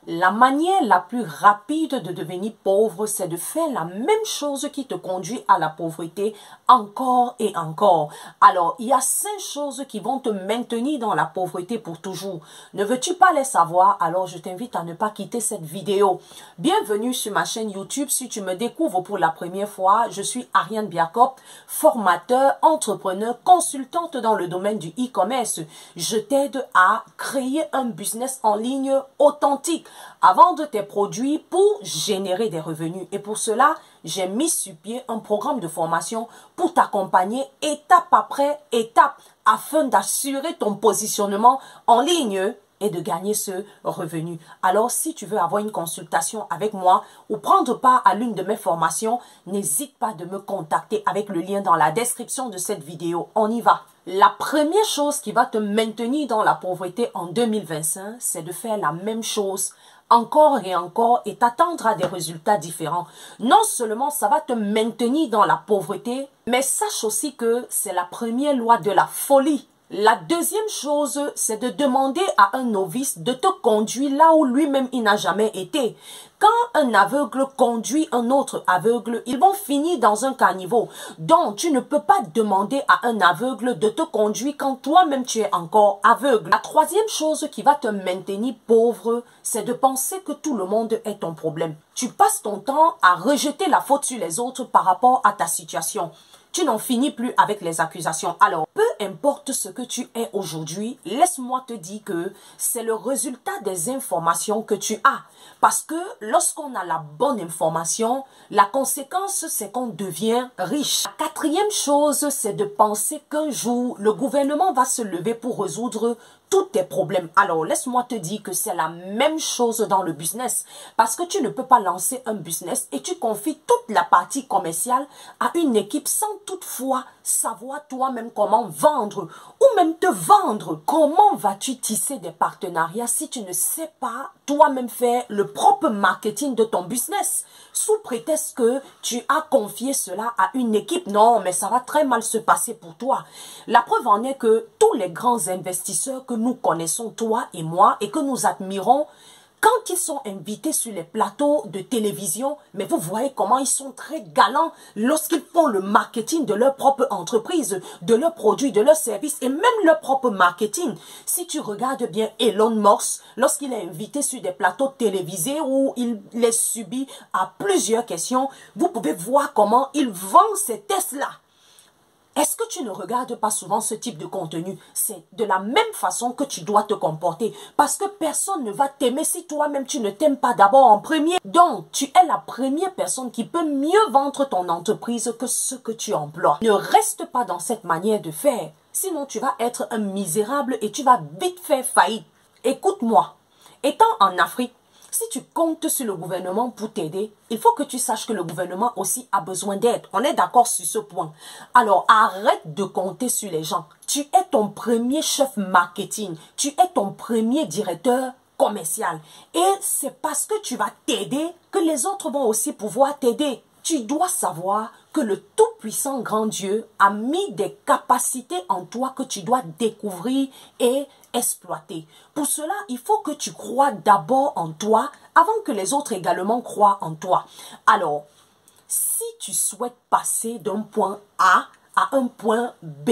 La manière la plus rapide de devenir pauvre, c'est de faire la même chose qui te conduit à la pauvreté encore et encore. Alors, il y a 5 choses qui vont te maintenir dans la pauvreté pour toujours. Ne veux-tu pas les savoir? Alors, je t'invite à ne pas quitter cette vidéo. Bienvenue sur ma chaîne YouTube. Si tu me découvres pour la première fois, je suis Ariane Biakop, formateur, entrepreneur, consultante dans le domaine du e-commerce. Je t'aide à créer un business en ligne authentique, à vendre tes produits pour générer des revenus. Et pour cela, j'ai mis sur pied un programme de formation pour t'accompagner étape après étape afin d'assurer ton positionnement en ligne et de gagner ce revenu. Alors, si tu veux avoir une consultation avec moi ou prendre part à l'une de mes formations, n'hésite pas de me contacter avec le lien dans la description de cette vidéo. On y va. La première chose qui va te maintenir dans la pauvreté en 2025, c'est de faire la même chose encore et encore et t'attendre à des résultats différents. Non seulement ça va te maintenir dans la pauvreté, mais sache aussi que c'est la première loi de la folie. La deuxième chose, c'est de demander à un novice de te conduire là où lui-même il n'a jamais été. Quand un aveugle conduit un autre aveugle, ils vont finir dans un caniveau. Donc, tu ne peux pas demander à un aveugle de te conduire quand toi-même tu es encore aveugle. La troisième chose qui va te maintenir pauvre, c'est de penser que tout le monde est ton problème. Tu passes ton temps à rejeter la faute sur les autres par rapport à ta situation. Tu n'en finis plus avec les accusations. Alors, peu importe ce que tu es aujourd'hui, laisse-moi te dire que c'est le résultat des informations que tu as. Parce que lorsqu'on a la bonne information, la conséquence, c'est qu'on devient riche. La quatrième chose, c'est de penser qu'un jour, le gouvernement va se lever pour résoudre tous tes problèmes. Alors, laisse-moi te dire que c'est la même chose dans le business. Parce que tu ne peux pas lancer un business et tu confies toute la partie commerciale à une équipe sans toutefois savoir toi-même comment vendre ou même te vendre. Comment vas-tu tisser des partenariats si tu ne sais pas toi-même faire le propre marketing de ton business? Sous prétexte que tu as confié cela à une équipe, non, mais ça va très mal se passer pour toi. La preuve en est que tous les grands investisseurs que nous connaissons, toi et moi, et que nous admirons, quand ils sont invités sur les plateaux de télévision, mais vous voyez comment ils sont très galants lorsqu'ils font le marketing de leur propre entreprise, de leurs produits, de leurs services et même leur propre marketing. Si tu regardes bien Elon Musk, lorsqu'il est invité sur des plateaux télévisés où il les subit à plusieurs questions, vous pouvez voir comment il vend ses Tesla. Est-ce que tu ne regardes pas souvent ce type de contenu? C'est de la même façon que tu dois te comporter. Parce que personne ne va t'aimer si toi-même tu ne t'aimes pas d'abord en premier. Donc, tu es la première personne qui peut mieux vendre ton entreprise que ce que tu emploies. Ne reste pas dans cette manière de faire. Sinon, tu vas être un misérable et tu vas vite faire faillite. Écoute-moi. Étant en Afrique, si tu comptes sur le gouvernement pour t'aider, il faut que tu saches que le gouvernement aussi a besoin d'aide. On est d'accord sur ce point. Alors, arrête de compter sur les gens. Tu es ton premier chef marketing. Tu es ton premier directeur commercial. Et c'est parce que tu vas t'aider que les autres vont aussi pouvoir t'aider. Tu dois savoir que le tout-puissant grand Dieu a mis des capacités en toi que tu dois découvrir et exploiter. Pour cela, il faut que tu crois d'abord en toi avant que les autres également croient en toi. Alors, si tu souhaites passer d'un point A à un point B,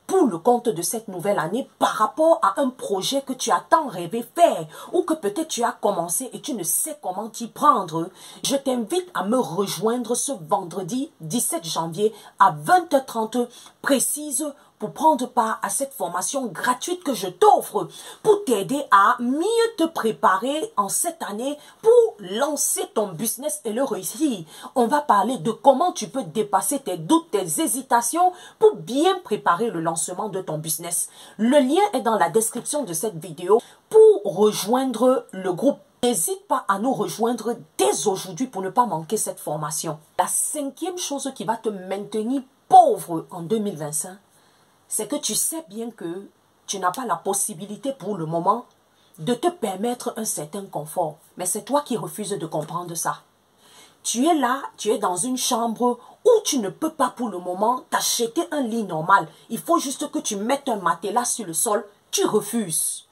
pour le compte de cette nouvelle année par rapport à un projet que tu as tant rêvé faire ou que peut-être tu as commencé et tu ne sais comment t'y prendre, je t'invite à me rejoindre ce vendredi 17 janvier à 20h30 précise pour prendre part à cette formation gratuite que je t'offre pour t'aider à mieux te préparer en cette année pour lancer ton business et le réussir. On va parler de comment tu peux dépasser tes doutes, tes hésitations pour bien préparer le lancement de ton business. Le lien est dans la description de cette vidéo pour rejoindre le groupe. N'hésite pas à nous rejoindre dès aujourd'hui pour ne pas manquer cette formation. La 5e chose qui va te maintenir pauvre en 2025, c'est que tu sais bien que tu n'as pas la possibilité pour le moment de te permettre un certain confort. Mais c'est toi qui refuses de comprendre ça. Tu es là, tu es dans une chambre où tu ne peux pas pour le moment t'acheter un lit normal. Il faut juste que tu mettes un matelas sur le sol. Tu refuses.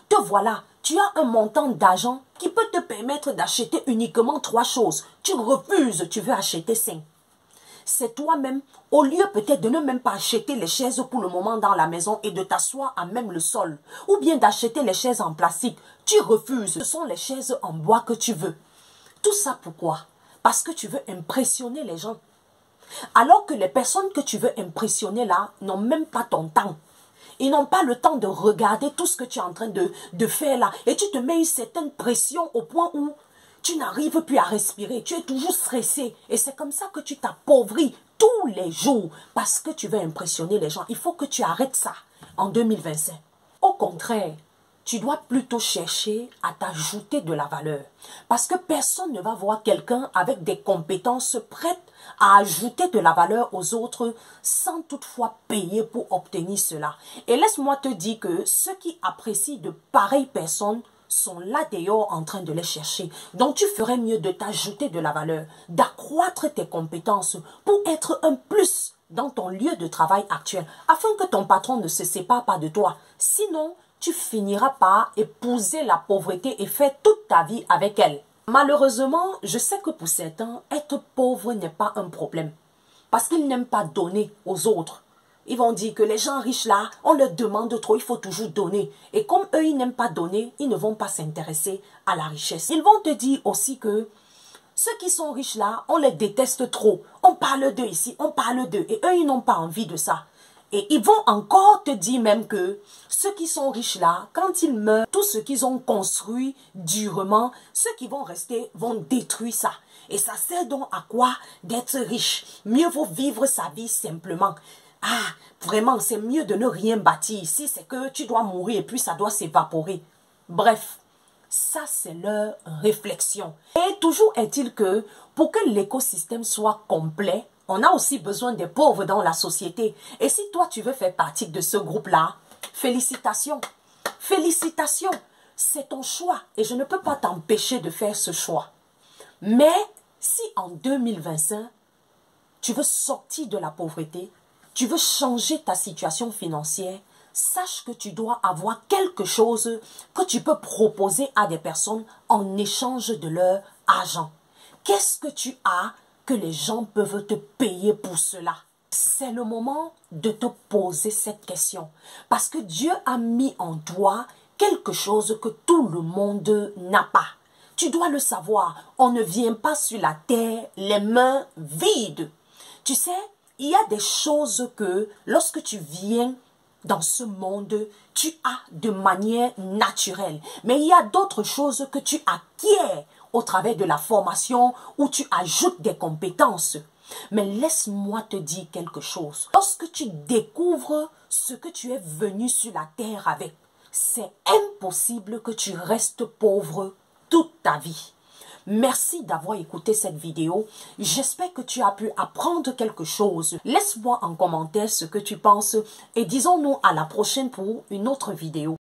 Te voilà, Tu as un montant d'argent qui peut te permettre d'acheter uniquement 3 choses. Tu refuses, tu veux acheter 5. C'est toi-même, au lieu peut-être de ne même pas acheter les chaises pour le moment dans la maison et de t'asseoir à même le sol, ou bien d'acheter les chaises en plastique, tu refuses. Ce sont les chaises en bois que tu veux. Tout ça pourquoi? Parce que tu veux impressionner les gens. Alors que les personnes que tu veux impressionner là n'ont même pas ton temps. Ils n'ont pas le temps de regarder tout ce que tu es en train de faire là. Et tu te mets une certaine pression au point où tu n'arrives plus à respirer. Tu es toujours stressé. Et c'est comme ça que tu t'appauvris tous les jours. Parce que tu veux impressionner les gens. Il faut que tu arrêtes ça en 2025. Au contraire, tu dois plutôt chercher à t'ajouter de la valeur. Parce que personne ne va voir quelqu'un avec des compétences prêtes à ajouter de la valeur aux autres sans toutefois payer pour obtenir cela. Et laisse-moi te dire que ceux qui apprécient de pareilles personnes sont là dehors en train de les chercher. Donc tu ferais mieux de t'ajouter de la valeur, d'accroître tes compétences pour être un plus dans ton lieu de travail actuel, afin que ton patron ne se sépare pas de toi. Sinon, tu finiras par épouser la pauvreté et faire toute ta vie avec elle. Malheureusement, je sais que pour certains, être pauvre n'est pas un problème. Parce qu'ils n'aiment pas donner aux autres. Ils vont dire que les gens riches là, on leur demande trop, il faut toujours donner. Et comme eux, ils n'aiment pas donner, ils ne vont pas s'intéresser à la richesse. Ils vont te dire aussi que ceux qui sont riches là, on les déteste trop. On parle d'eux ici, on parle d'eux. Et eux, ils n'ont pas envie de ça. Et ils vont encore te dire même que ceux qui sont riches là, quand ils meurent, tout ce qu'ils ont construit durement, ceux qui vont rester vont détruire ça. Et ça sert donc à quoi d'être riche? Mieux vaut vivre sa vie simplement. Ah, vraiment, c'est mieux de ne rien bâtir ici, c'est que tu dois mourir et puis ça doit s'évaporer. Bref, ça c'est leur réflexion. Et toujours est-il que pour que l'écosystème soit complet, on a aussi besoin des pauvres dans la société. Et si toi, tu veux faire partie de ce groupe-là, félicitations. Félicitations. C'est ton choix. Et je ne peux pas t'empêcher de faire ce choix. Mais si en 2025, tu veux sortir de la pauvreté, tu veux changer ta situation financière, sache que tu dois avoir quelque chose que tu peux proposer à des personnes en échange de leur argent. Qu'est-ce que tu as que les gens peuvent te payer pour cela? C'est le moment de te poser cette question. Parce que Dieu a mis en toi quelque chose que tout le monde n'a pas. Tu dois le savoir. On ne vient pas sur la terre les mains vides. Tu sais, il y a des choses que lorsque tu viens dans ce monde, tu as de manière naturelle. Mais il y a d'autres choses que tu acquiers au travers de la formation où tu ajoutes des compétences. Mais laisse-moi te dire quelque chose. Lorsque tu découvres ce que tu es venu sur la terre avec, c'est impossible que tu restes pauvre toute ta vie. Merci d'avoir écouté cette vidéo. J'espère que tu as pu apprendre quelque chose. Laisse-moi en commentaire ce que tu penses et disons-nous à la prochaine pour une autre vidéo.